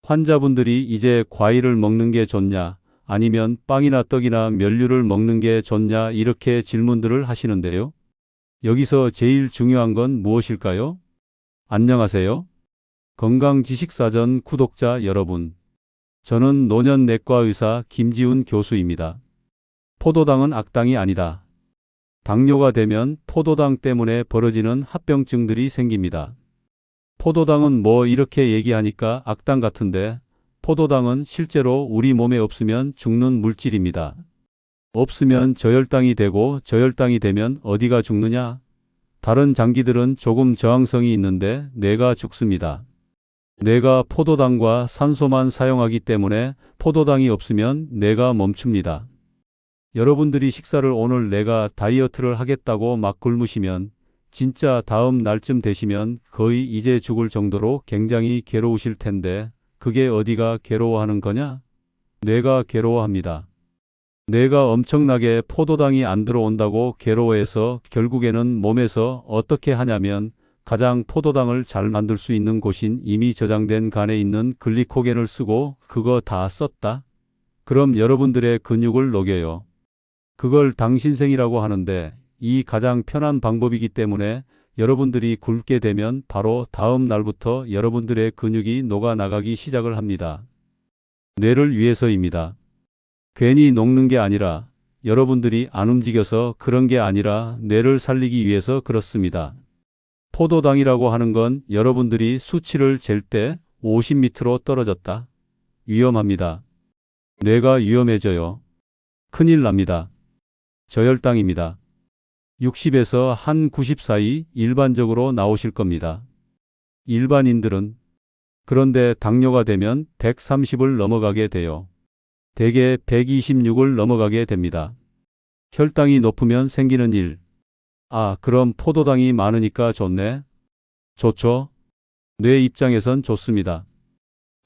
환자분들이 이제 과일을 먹는 게 좋냐, 아니면 빵이나 떡이나 면류를 먹는 게 좋냐, 이렇게 질문들을 하시는데요. 여기서 제일 중요한 건 무엇일까요? 안녕하세요. 건강지식사전 구독자 여러분. 저는 노년내과 의사 김지훈 교수입니다. 포도당은 악당이 아니다. 당뇨가 되면 포도당 때문에 벌어지는 합병증들이 생깁니다. 포도당은 뭐 이렇게 얘기하니까 악당 같은데, 포도당은 실제로 우리 몸에 없으면 죽는 물질입니다. 없으면 저혈당이 되고, 저혈당이 되면 어디가 죽느냐? 다른 장기들은 조금 저항성이 있는데 뇌가 죽습니다. 뇌가 포도당과 산소만 사용하기 때문에 포도당이 없으면 뇌가 멈춥니다. 여러분들이 식사를 오늘 내가 다이어트를 하겠다고 막 굶으시면 진짜 다음 날쯤 되시면 거의 이제 죽을 정도로 굉장히 괴로우실 텐데, 그게 어디가 괴로워하는 거냐? 뇌가 괴로워합니다. 뇌가 엄청나게 포도당이 안 들어온다고 괴로워해서 결국에는 몸에서 어떻게 하냐면, 가장 포도당을 잘 만들 수 있는 곳인 이미 저장된 간에 있는 글리코겐을 쓰고 그거 다 썼다? 그럼 여러분들의 근육을 녹여요. 그걸 당신생이라고 하는데, 이 가장 편한 방법이기 때문에 여러분들이 굶게 되면 바로 다음 날부터 여러분들의 근육이 녹아나가기 시작을 합니다. 뇌를 위해서입니다. 괜히 녹는 게 아니라, 여러분들이 안 움직여서 그런 게 아니라 뇌를 살리기 위해서 그렇습니다. 포도당이라고 하는 건 여러분들이 수치를 잴 때 50 밑으로 떨어졌다. 위험합니다. 뇌가 위험해져요. 큰일 납니다. 저혈당입니다. 60에서 한 90 사이 일반적으로 나오실 겁니다. 일반인들은. 그런데 당뇨가 되면 130을 넘어가게 돼요. 대개 126을 넘어가게 됩니다. 혈당이 높으면 생기는 일. 아, 그럼 포도당이 많으니까 좋네. 좋죠? 뇌 입장에선 좋습니다.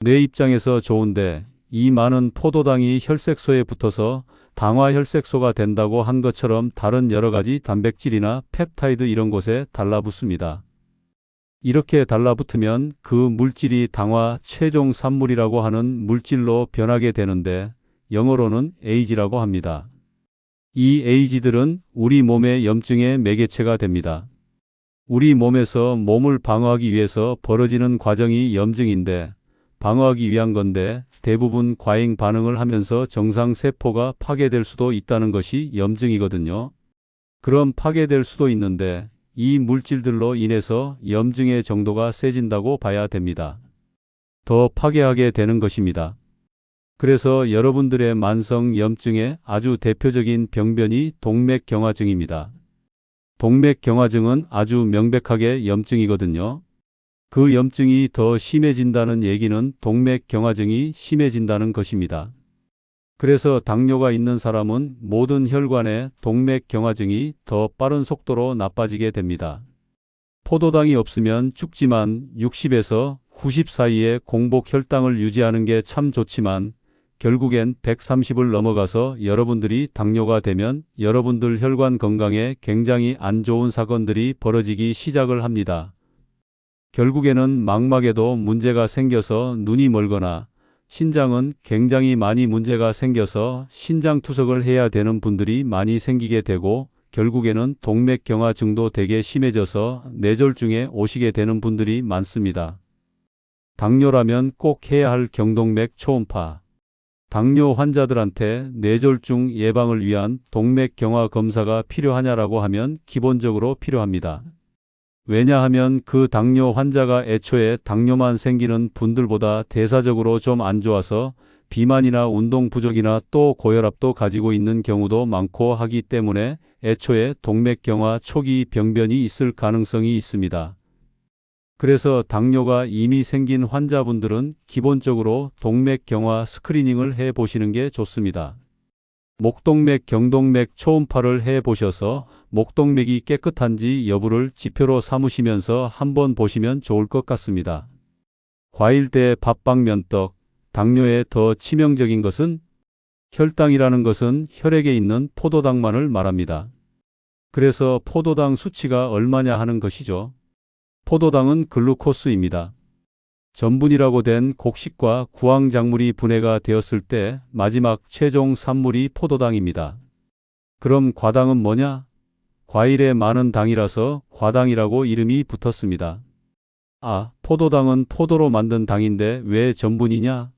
뇌 입장에서 좋은데, 이 많은 포도당이 혈색소에 붙어서 당화혈색소가 된다고 한 것처럼 다른 여러 가지 단백질이나 펩타이드 이런 곳에 달라붙습니다. 이렇게 달라붙으면 그 물질이 당화 최종 산물이라고 하는 물질로 변하게 되는데, 영어로는 에이지라고 합니다. 이 에이지들은 우리 몸의 염증의 매개체가 됩니다. 우리 몸에서 몸을 방어하기 위해서 벌어지는 과정이 염증인데, 방어하기 위한 건데 대부분 과잉 반응을 하면서 정상 세포가 파괴될 수도 있다는 것이 염증이거든요. 그럼 파괴될 수도 있는데, 이 물질들로 인해서 염증의 정도가 세진다고 봐야 됩니다. 더 파괴하게 되는 것입니다. 그래서 여러분들의 만성 염증의 아주 대표적인 병변이 동맥경화증입니다. 동맥경화증은 아주 명백하게 염증이거든요. 그 염증이 더 심해진다는 얘기는 동맥경화증이 심해진다는 것입니다. 그래서 당뇨가 있는 사람은 모든 혈관의 동맥경화증이 더 빠른 속도로 나빠지게 됩니다. 포도당이 없으면 죽지만 60에서 90 사이에 공복 혈당을 유지하는 게 참 좋지만, 결국엔 130을 넘어가서 여러분들이 당뇨가 되면 여러분들 혈관 건강에 굉장히 안 좋은 사건들이 벌어지기 시작을 합니다. 결국에는 망막에도 문제가 생겨서 눈이 멀거나, 신장은 굉장히 많이 문제가 생겨서 신장 투석을 해야 되는 분들이 많이 생기게 되고, 결국에는 동맥경화증도 되게 심해져서 뇌졸중에 오시게 되는 분들이 많습니다. 당뇨라면 꼭 해야 할 경동맥 초음파. 당뇨 환자들한테 뇌졸중 예방을 위한 동맥경화 검사가 필요하냐라고 하면 기본적으로 필요합니다. 왜냐하면 그 당뇨 환자가 애초에 당뇨만 생기는 분들보다 대사적으로 좀 안 좋아서 비만이나 운동 부족이나 또 고혈압도 가지고 있는 경우도 많고 하기 때문에 애초에 동맥경화 초기 병변이 있을 가능성이 있습니다. 그래서 당뇨가 이미 생긴 환자분들은 기본적으로 동맥경화 스크리닝을 해 보시는 게 좋습니다. 목동맥, 경동맥 초음파를 해 보셔서 목동맥이 깨끗한지 여부를 지표로 삼으시면서 한번 보시면 좋을 것 같습니다. 과일 대 밥빵 면떡. 당뇨에 더 치명적인 것은, 혈당이라는 것은 혈액에 있는 포도당만을 말합니다. 그래서 포도당 수치가 얼마냐 하는 것이죠. 포도당은 글루코스입니다. 전분이라고 된 곡식과 구황작물이 분해가 되었을 때 마지막 최종 산물이 포도당입니다. 그럼 과당은 뭐냐? 과일에 많은 당이라서 과당이라고 이름이 붙었습니다. 아, 포도당은 포도로 만든 당인데 왜 전분이냐?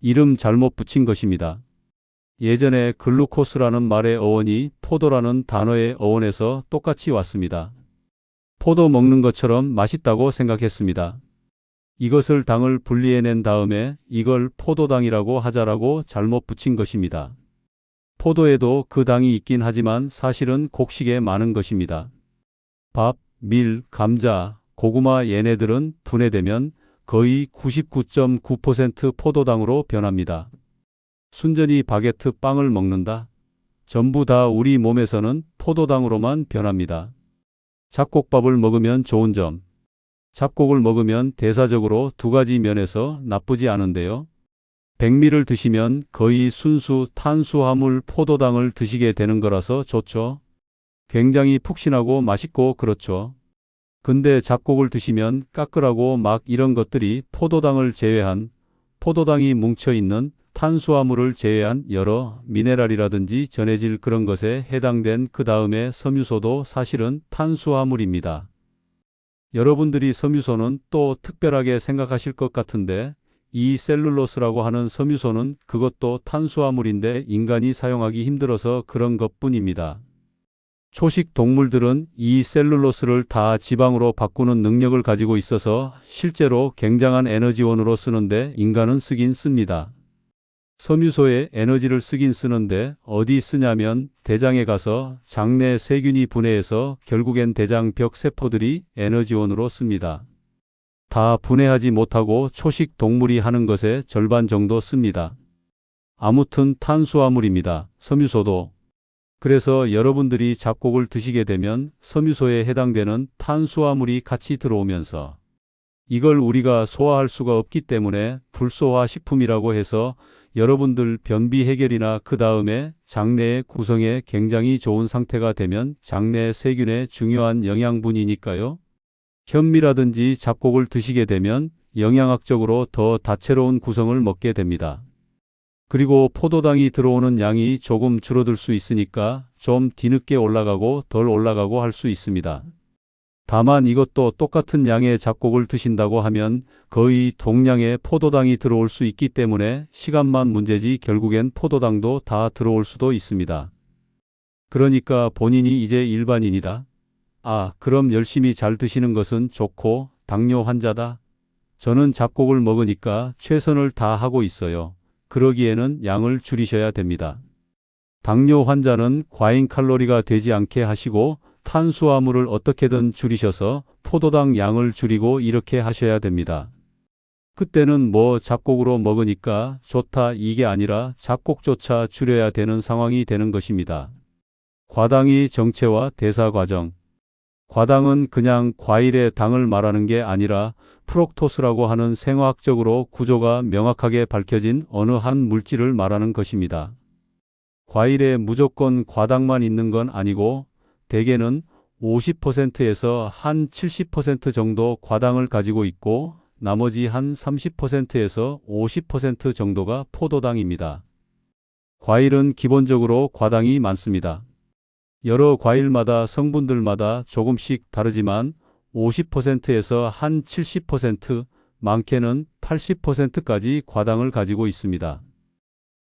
이름 잘못 붙인 것입니다. 예전에 글루코스라는 말의 어원이 포도라는 단어의 어원에서 똑같이 왔습니다. 포도 먹는 것처럼 맛있다고 생각했습니다. 이것을 당을 분리해낸 다음에 이걸 포도당이라고 하자라고 잘못 붙인 것입니다. 포도에도 그 당이 있긴 하지만 사실은 곡식에 많은 것입니다. 밥, 밀, 감자, 고구마 얘네들은 분해되면 거의 99.9% 포도당으로 변합니다. 순전히 바게트 빵을 먹는다. 전부 다 우리 몸에서는 포도당으로만 변합니다. 잡곡밥을 먹으면 좋은 점. 잡곡을 먹으면 대사적으로 두 가지 면에서 나쁘지 않은데요. 백미를 드시면 거의 순수 탄수화물 포도당을 드시게 되는 거라서 좋죠. 굉장히 푹신하고 맛있고 그렇죠. 근데 잡곡을 드시면 까끌하고 막 이런 것들이 포도당을 제외한, 포도당이 뭉쳐있는 탄수화물을 제외한 여러 미네랄이라든지 전해질 그런 것에 해당된 그 다음에 섬유소도 사실은 탄수화물입니다. 여러분들이 섬유소는 또 특별하게 생각하실 것 같은데 이 셀룰로스라고 하는 섬유소는 그것도 탄수화물인데 인간이 사용하기 힘들어서 그런 것뿐입니다. 초식 동물들은 이 셀룰로스를 다 지방으로 바꾸는 능력을 가지고 있어서 실제로 굉장한 에너지원으로 쓰는데 인간은 쓰긴 씁니다. 섬유소에 에너지를 쓰긴 쓰는데 어디 쓰냐면 대장에 가서 장내 세균이 분해해서 결국엔 대장벽 세포들이 에너지원으로 씁니다. 다 분해하지 못하고 초식 동물이 하는 것의 절반 정도 씁니다. 아무튼 탄수화물입니다. 섬유소도. 그래서 여러분들이 잡곡을 드시게 되면 섬유소에 해당되는 탄수화물이 같이 들어오면서 이걸 우리가 소화할 수가 없기 때문에 불소화 식품이라고 해서 여러분들 변비 해결이나 그 다음에 장내의 구성에 굉장히 좋은 상태가 되면 장내 세균의 중요한 영양분이니까요. 현미라든지 잡곡을 드시게 되면 영양학적으로 더 다채로운 구성을 먹게 됩니다. 그리고 포도당이 들어오는 양이 조금 줄어들 수 있으니까 좀 뒤늦게 올라가고 덜 올라가고 할 수 있습니다. 다만 이것도 똑같은 양의 잡곡을 드신다고 하면 거의 동량의 포도당이 들어올 수 있기 때문에 시간만 문제지 결국엔 포도당도 다 들어올 수도 있습니다. 그러니까 본인이 이제 일반인이다. 아, 그럼 열심히 잘 드시는 것은 좋고 당뇨 환자다. 저는 잡곡을 먹으니까 최선을 다하고 있어요. 그러기에는 양을 줄이셔야 됩니다. 당뇨 환자는 과잉 칼로리가 되지 않게 하시고 탄수화물을 어떻게든 줄이셔서 포도당 양을 줄이고 이렇게 하셔야 됩니다. 그때는 뭐 잡곡으로 먹으니까 좋다 이게 아니라 잡곡조차 줄여야 되는 상황이 되는 것입니다. 과당의 정체와 대사 과정. 과당은 그냥 과일의 당을 말하는 게 아니라 프록토스라고 하는 생화학적으로 구조가 명확하게 밝혀진 어느 한 물질을 말하는 것입니다. 과일에 무조건 과당만 있는 건 아니고 대개는 50%에서 한 70% 정도 과당을 가지고 있고 나머지 한 30%에서 50% 정도가 포도당입니다. 과일은 기본적으로 과당이 많습니다. 여러 과일마다 성분들마다 조금씩 다르지만 50%에서 한 70%, 많게는 80%까지 과당을 가지고 있습니다.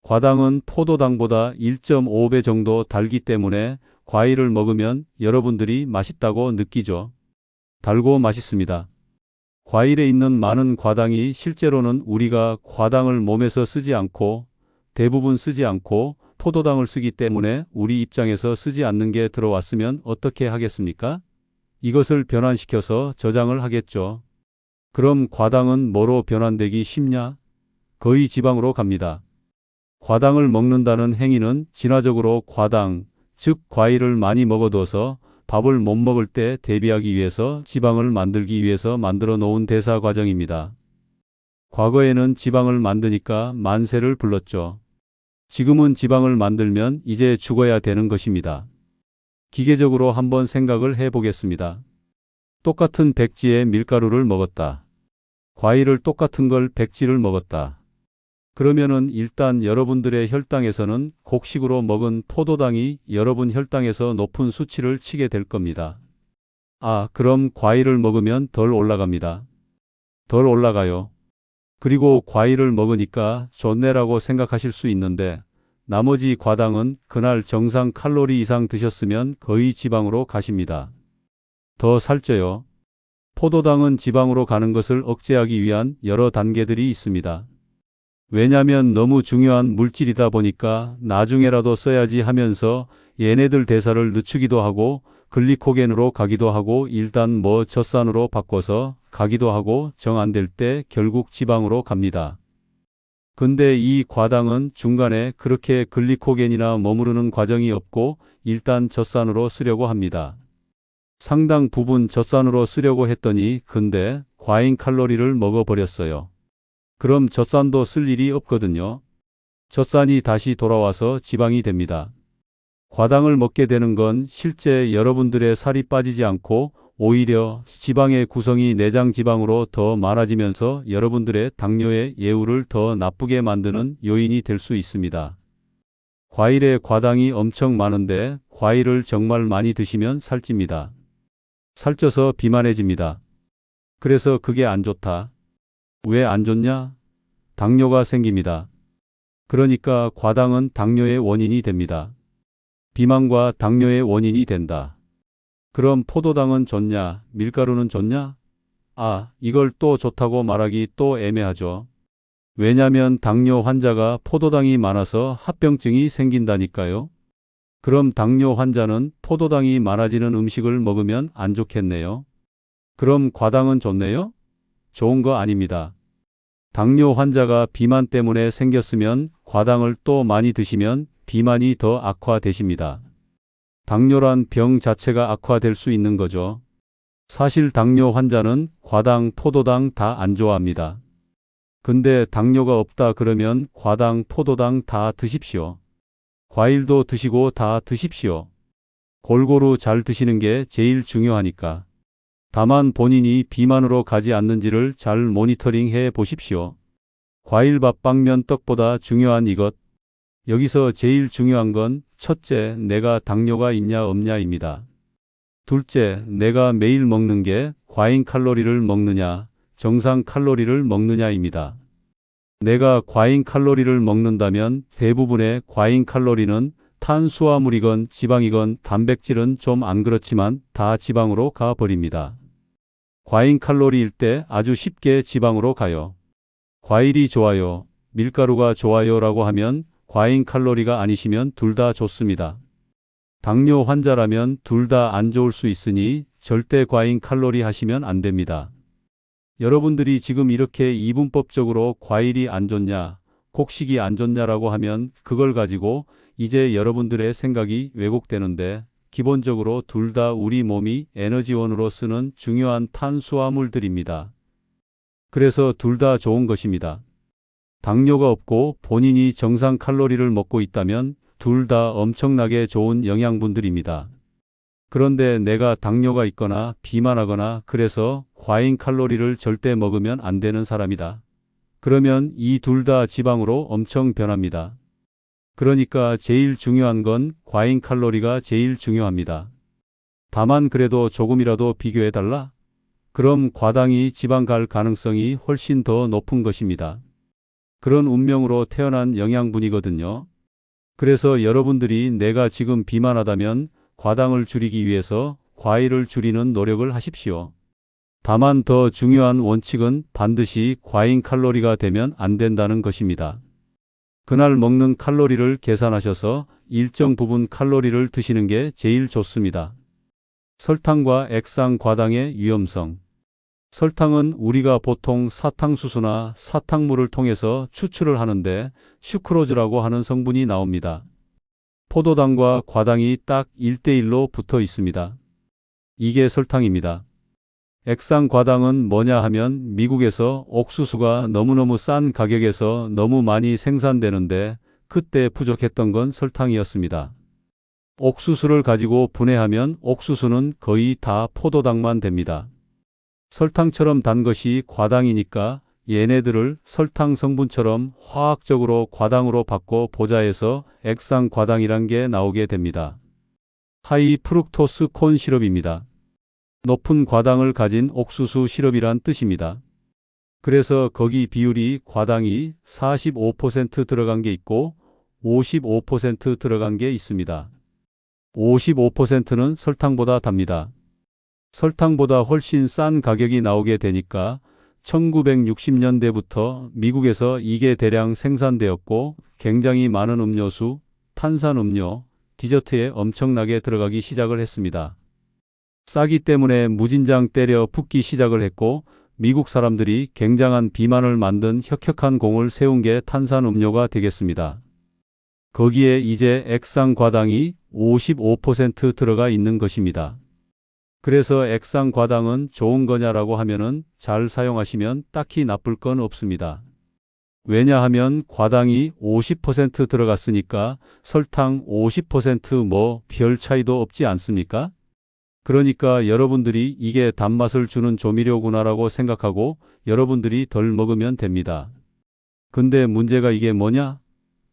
과당은 포도당보다 1.5배 정도 달기 때문에 과일을 먹으면 여러분들이 맛있다고 느끼죠. 달고 맛있습니다. 과일에 있는 많은 과당이 실제로는 우리가 과당을 몸에서 쓰지 않고 대부분 쓰지 않고 포도당을 쓰기 때문에 우리 입장에서 쓰지 않는 게 들어왔으면 어떻게 하겠습니까? 이것을 변환시켜서 저장을 하겠죠. 그럼 과당은 뭐로 변환되기 쉽냐? 거의 지방으로 갑니다. 과당을 먹는다는 행위는 진화적으로 과당, 즉 과일을 많이 먹어둬서 밥을 못 먹을 때 대비하기 위해서 지방을 만들기 위해서 만들어 놓은 대사 과정입니다. 과거에는 지방을 만드니까 만세를 불렀죠. 지금은 지방을 만들면 이제 죽어야 되는 것입니다. 기계적으로 한번 생각을 해보겠습니다. 똑같은 백지의 밀가루를 먹었다. 과일을 똑같은 걸 백지를 먹었다. 그러면은 일단 여러분들의 혈당에서는 곡식으로 먹은 포도당이 여러분 혈당에서 높은 수치를 치게 될 겁니다. 아, 그럼 과일을 먹으면 덜 올라갑니다. 덜 올라가요. 그리고 과일을 먹으니까 좋네라고 생각하실 수 있는데 나머지 과당은 그날 정상 칼로리 이상 드셨으면 거의 지방으로 가십니다. 더 살쪄요. 포도당은 지방으로 가는 것을 억제하기 위한 여러 단계들이 있습니다. 왜냐면 너무 중요한 물질이다 보니까 나중에라도 써야지 하면서 얘네들 대사를 늦추기도 하고 글리코겐으로 가기도 하고 일단 뭐 젖산으로 바꿔서 가기도 하고 정 안 될 때 결국 지방으로 갑니다. 근데 이 과당은 중간에 그렇게 글리코겐이나 머무르는 과정이 없고 일단 젖산으로 쓰려고 합니다. 상당 부분 젖산으로 쓰려고 했더니 근데 과잉 칼로리를 먹어버렸어요. 그럼 젖산도 쓸 일이 없거든요. 젖산이 다시 돌아와서 지방이 됩니다. 과당을 먹게 되는 건 실제 여러분들의 살이 빠지지 않고 오히려 지방의 구성이 내장 지방으로 더 많아지면서 여러분들의 당뇨의 예후를 더 나쁘게 만드는 요인이 될 수 있습니다. 과일에 과당이 엄청 많은데 과일을 정말 많이 드시면 살찝니다. 살쪄서 비만해집니다. 그래서 그게 안 좋다. 왜 안 좋냐? 당뇨가 생깁니다. 그러니까 과당은 당뇨의 원인이 됩니다. 비만과 당뇨의 원인이 된다. 그럼 포도당은 좋냐? 밀가루는 좋냐? 아, 이걸 또 좋다고 말하기 또 애매하죠. 왜냐면 당뇨 환자가 포도당이 많아서 합병증이 생긴다니까요. 그럼 당뇨 환자는 포도당이 많아지는 음식을 먹으면 안 좋겠네요. 그럼 과당은 좋네요? 좋은 거 아닙니다. 당뇨 환자가 비만 때문에 생겼으면 과당을 또 많이 드시면 비만이 더 악화되십니다. 당뇨란 병 자체가 악화될 수 있는 거죠. 사실 당뇨 환자는 과당, 포도당 다 안 좋아합니다. 근데 당뇨가 없다 그러면 과당, 포도당 다 드십시오. 과일도 드시고 다 드십시오. 골고루 잘 드시는 게 제일 중요하니까. 다만 본인이 비만으로 가지 않는지를 잘 모니터링 해 보십시오. 과일, 밥, 빵면, 떡보다 중요한 이것. 여기서 제일 중요한 건 첫째, 내가 당뇨가 있냐 없냐입니다. 둘째, 내가 매일 먹는 게 과잉 칼로리를 먹느냐, 정상 칼로리를 먹느냐입니다. 내가 과잉 칼로리를 먹는다면 대부분의 과잉 칼로리는 탄수화물이건 지방이건 단백질은 좀 안 그렇지만 다 지방으로 가버립니다. 과잉 칼로리일 때 아주 쉽게 지방으로 가요. 과일이 좋아요, 밀가루가 좋아요 라고 하면 과잉 칼로리가 아니시면 둘 다 좋습니다. 당뇨 환자라면 둘 다 안 좋을 수 있으니 절대 과잉 칼로리 하시면 안 됩니다. 여러분들이 지금 이렇게 이분법적으로 과일이 안 좋냐, 곡식이 안 좋냐라고 하면 그걸 가지고 이제 여러분들의 생각이 왜곡되는데 기본적으로 둘 다 우리 몸이 에너지원으로 쓰는 중요한 탄수화물들입니다. 그래서 둘 다 좋은 것입니다. 당뇨가 없고 본인이 정상 칼로리를 먹고 있다면 둘 다 엄청나게 좋은 영양분들입니다. 그런데 내가 당뇨가 있거나 비만하거나 그래서 과잉 칼로리를 절대 먹으면 안 되는 사람이다. 그러면 이 둘 다 지방으로 엄청 변합니다. 그러니까 제일 중요한 건 과잉 칼로리가 제일 중요합니다. 다만 그래도 조금이라도 비교해달라? 그럼 과당이 지방 갈 가능성이 훨씬 더 높은 것입니다. 그런 운명으로 태어난 영양분이거든요. 그래서 여러분들이 내가 지금 비만하다면 과당을 줄이기 위해서 과일을 줄이는 노력을 하십시오. 다만 더 중요한 원칙은 반드시 과잉 칼로리가 되면 안 된다는 것입니다. 그날 먹는 칼로리를 계산하셔서 일정 부분 칼로리를 드시는 게 제일 좋습니다. 설탕과 액상 과당의 위험성. 설탕은 우리가 보통 사탕수수나 사탕물을 통해서 추출을 하는데 슈크로즈라고 하는 성분이 나옵니다. 포도당과 과당이 딱 1대1로 붙어 있습니다. 이게 설탕입니다. 액상 과당은 뭐냐 하면 미국에서 옥수수가 너무너무 싼 가격에서 너무 많이 생산되는데 그때 부족했던 건 설탕이었습니다. 옥수수를 가지고 분해하면 옥수수는 거의 다 포도당만 됩니다. 설탕처럼 단 것이 과당이니까 얘네들을 설탕 성분처럼 화학적으로 과당으로 바꿔 보자 해서 액상 과당이란 게 나오게 됩니다. 하이 프룩토스 콘 시럽입니다. 높은 과당을 가진 옥수수 시럽이란 뜻입니다. 그래서 거기 비율이 과당이 45% 들어간 게 있고 55% 들어간 게 있습니다. 55%는 설탕보다 답니다. 설탕보다 훨씬 싼 가격이 나오게 되니까 1960년대부터 미국에서 이게 대량 생산되었고 굉장히 많은 음료수, 탄산음료, 디저트에 엄청나게 들어가기 시작을 했습니다. 싸기 때문에 무진장 때려 붓기 시작을 했고 미국 사람들이 굉장한 비만을 만든 혁혁한 공을 세운 게 탄산음료가 되겠습니다. 거기에 이제 액상 과당이 55% 들어가 있는 것입니다. 그래서 액상 과당은 좋은 거냐라고 하면은 잘 사용하시면 딱히 나쁠 건 없습니다. 왜냐하면 과당이 50% 들어갔으니까 설탕 50% 뭐 별 차이도 없지 않습니까? 그러니까 여러분들이 이게 단맛을 주는 조미료구나라고 생각하고 여러분들이 덜 먹으면 됩니다. 근데 문제가 이게 뭐냐?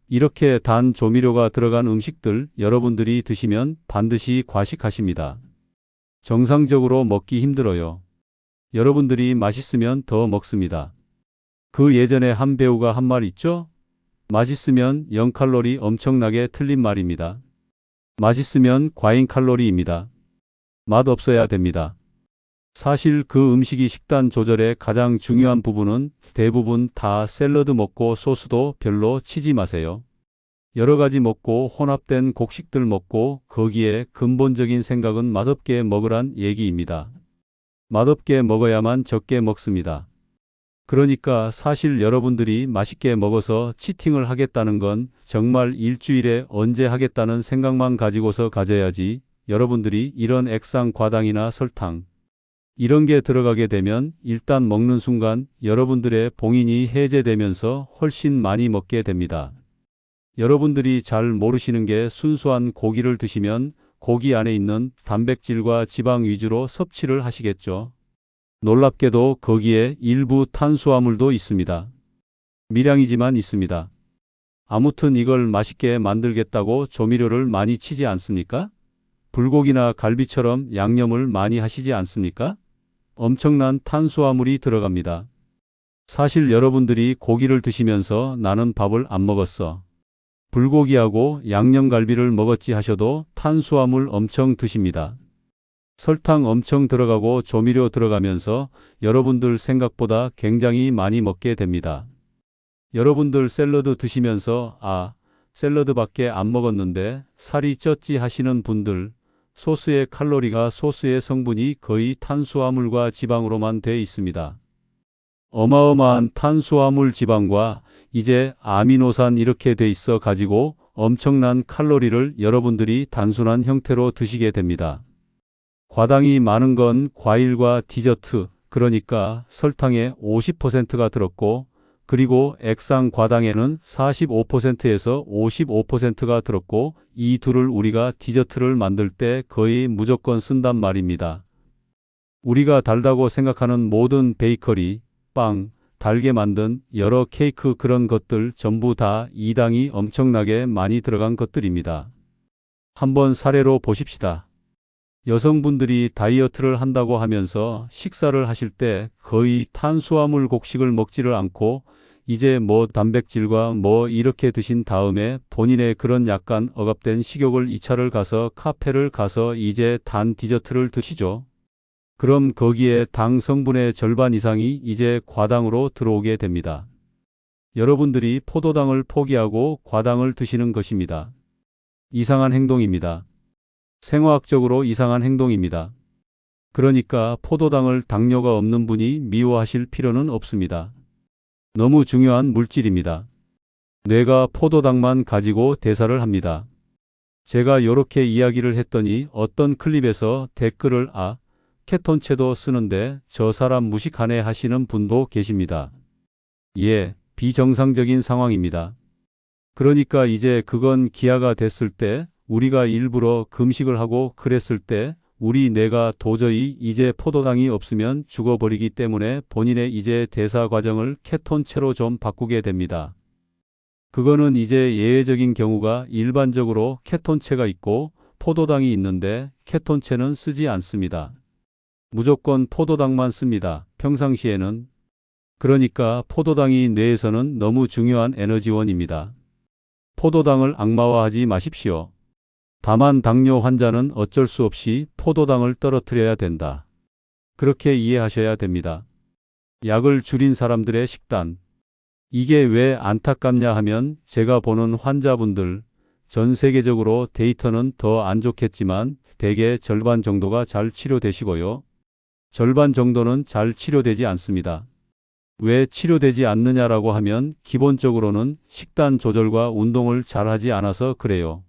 이렇게 단 조미료가 들어간 음식들 여러분들이 드시면 반드시 과식하십니다. 정상적으로 먹기 힘들어요. 여러분들이 맛있으면 더 먹습니다. 그 예전에 한 배우가 한 말 있죠? 맛있으면 0칼로리 엄청나게 틀린 말입니다. 맛있으면 과잉 칼로리입니다. 맛 없어야 됩니다. 사실 그 음식이 식단 조절의 가장 중요한 부분은 대부분 다 샐러드 먹고 소스도 별로 치지 마세요. 여러 가지 먹고 혼합된 곡식들 먹고 거기에 근본적인 생각은 맛없게 먹으란 얘기입니다. 맛없게 먹어야만 적게 먹습니다. 그러니까 사실 여러분들이 맛있게 먹어서 치팅을 하겠다는 건 정말 일주일에 언제 하겠다는 생각만 가지고서 가져야지 여러분들이 이런 액상 과당이나 설탕 이런 게 들어가게 되면 일단 먹는 순간 여러분들의 봉인이 해제되면서 훨씬 많이 먹게 됩니다. 여러분들이 잘 모르시는 게 순수한 고기를 드시면 고기 안에 있는 단백질과 지방 위주로 섭취를 하시겠죠. 놀랍게도 거기에 일부 탄수화물도 있습니다. 미량이지만 있습니다. 아무튼 이걸 맛있게 만들겠다고 조미료를 많이 치지 않습니까? 불고기나 갈비처럼 양념을 많이 하시지 않습니까? 엄청난 탄수화물이 들어갑니다. 사실 여러분들이 고기를 드시면서 나는 밥을 안 먹었어. 불고기하고 양념갈비를 먹었지 하셔도 탄수화물 엄청 드십니다. 설탕 엄청 들어가고 조미료 들어가면서 여러분들 생각보다 굉장히 많이 먹게 됩니다. 여러분들 샐러드 드시면서 샐러드밖에 안 먹었는데 살이 쪘지 하시는 분들 소스의 칼로리가 소스의 성분이 거의 탄수화물과 지방으로만 돼 있습니다. 어마어마한 탄수화물 지방과 이제 아미노산 이렇게 돼 있어 가지고 엄청난 칼로리를 여러분들이 단순한 형태로 드시게 됩니다. 과당이 많은 건 과일과 디저트, 그러니까 설탕의 50%가 들었고 그리고 액상 과당에는 45%에서 55%가 들었고 이 둘을 우리가 디저트를 만들 때 거의 무조건 쓴단 말입니다. 우리가 달다고 생각하는 모든 베이커리, 빵, 달게 만든 여러 케이크 그런 것들 전부 다 이 당이 엄청나게 많이 들어간 것들입니다. 한번 사례로 보십시다. 여성분들이 다이어트를 한다고 하면서 식사를 하실 때 거의 탄수화물 곡식을 먹지를 않고 이제 뭐 단백질과 뭐 이렇게 드신 다음에 본인의 그런 약간 억압된 식욕을 2차를 가서 카페를 가서 이제 단 디저트를 드시죠. 그럼 거기에 당 성분의 절반 이상이 이제 과당으로 들어오게 됩니다. 여러분들이 포도당을 포기하고 과당을 드시는 것입니다. 이상한 행동입니다. 생화학적으로 이상한 행동입니다. 그러니까 포도당을 당뇨가 없는 분이 미워하실 필요는 없습니다. 너무 중요한 물질입니다. 뇌가 포도당만 가지고 대사를 합니다. 제가 요렇게 이야기를 했더니 어떤 클립에서 댓글을 케톤체도 쓰는데 저 사람 무식하네 하시는 분도 계십니다. 예, 비정상적인 상황입니다. 그러니까 이제 그건 기아가 됐을 때 우리가 일부러 금식을 하고 그랬을 때 우리 뇌가 도저히 이제 포도당이 없으면 죽어버리기 때문에 본인의 이제 대사 과정을 케톤체로 좀 바꾸게 됩니다. 그거는 이제 예외적인 경우가 일반적으로 케톤체가 있고 포도당이 있는데 케톤체는 쓰지 않습니다. 무조건 포도당만 씁니다. 평상시에는. 그러니까 포도당이 뇌에서는 너무 중요한 에너지원입니다. 포도당을 악마화하지 마십시오. 다만 당뇨 환자는 어쩔 수 없이 포도당을 떨어뜨려야 된다. 그렇게 이해하셔야 됩니다. 약을 줄인 사람들의 식단. 이게 왜 안타깝냐 하면 제가 보는 환자분들, 전 세계적으로 데이터는 더 안 좋겠지만 대개 절반 정도가 잘 치료되시고요. 절반 정도는 잘 치료되지 않습니다. 왜 치료되지 않느냐라고 하면 기본적으로는 식단 조절과 운동을 잘하지 않아서 그래요.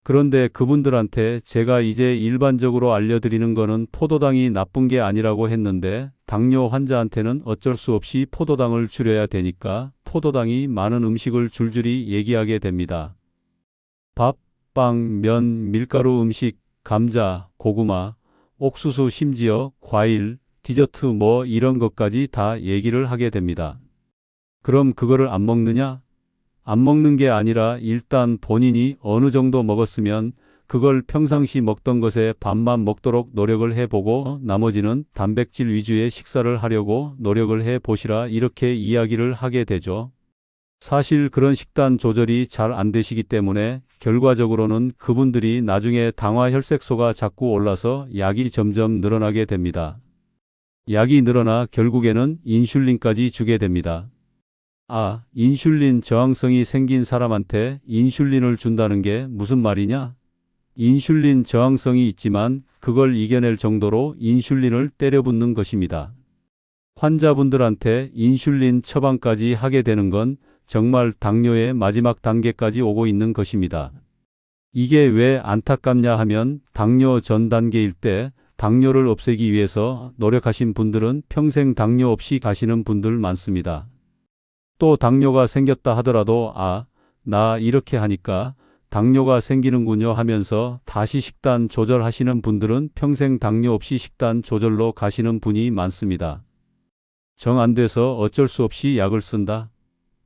그런데 그분들한테 제가 이제 일반적으로 알려드리는 거는 포도당이 나쁜 게 아니라고 했는데 당뇨 환자한테는 어쩔 수 없이 포도당을 줄여야 되니까 포도당이 많은 음식을 줄줄이 얘기하게 됩니다. 밥, 빵, 면, 밀가루 음식, 감자, 고구마, 옥수수 심지어 과일, 디저트 뭐 이런 것까지 다 얘기를 하게 됩니다. 그럼 그거를 안 먹느냐? 안 먹는 게 아니라 일단 본인이 어느 정도 먹었으면 그걸 평상시 먹던 것에 반만 먹도록 노력을 해보고 나머지는 단백질 위주의 식사를 하려고 노력을 해보시라 이렇게 이야기를 하게 되죠. 사실 그런 식단 조절이 잘 안 되시기 때문에 결과적으로는 그분들이 나중에 당화혈색소가 자꾸 올라서 약이 점점 늘어나게 됩니다. 약이 늘어나 결국에는 인슐린까지 주게 됩니다. 인슐린 저항성이 생긴 사람한테 인슐린을 준다는 게 무슨 말이냐? 인슐린 저항성이 있지만 그걸 이겨낼 정도로 인슐린을 때려붓는 것입니다. 환자분들한테 인슐린 처방까지 하게 되는 건 정말 당뇨의 마지막 단계까지 오고 있는 것입니다. 이게 왜 안타깝냐 하면 당뇨 전 단계일 때 당뇨를 없애기 위해서 노력하신 분들은 평생 당뇨 없이 가시는 분들 많습니다. 또 당뇨가 생겼다 하더라도 나 이렇게 하니까 당뇨가 생기는군요 하면서 다시 식단 조절하시는 분들은 평생 당뇨 없이 식단 조절로 가시는 분이 많습니다. 정 안 돼서 어쩔 수 없이 약을 쓴다.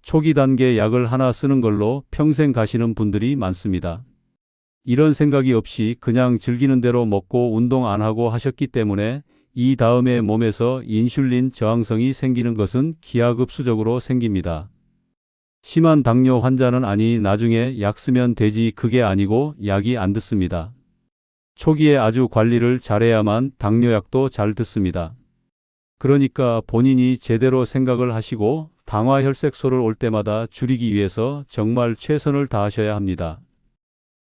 초기 단계 약을 하나 쓰는 걸로 평생 가시는 분들이 많습니다. 이런 생각이 없이 그냥 즐기는 대로 먹고 운동 안 하고 하셨기 때문에 이 다음에 몸에서 인슐린 저항성이 생기는 것은 기하급수적으로 생깁니다. 심한 당뇨 환자는 나중에 약 쓰면 되지 그게 아니고 약이 안 듣습니다. 초기에 아주 관리를 잘해야만 당뇨약도 잘 듣습니다. 그러니까 본인이 제대로 생각을 하시고 당화혈색소를 올 때마다 줄이기 위해서 정말 최선을 다하셔야 합니다.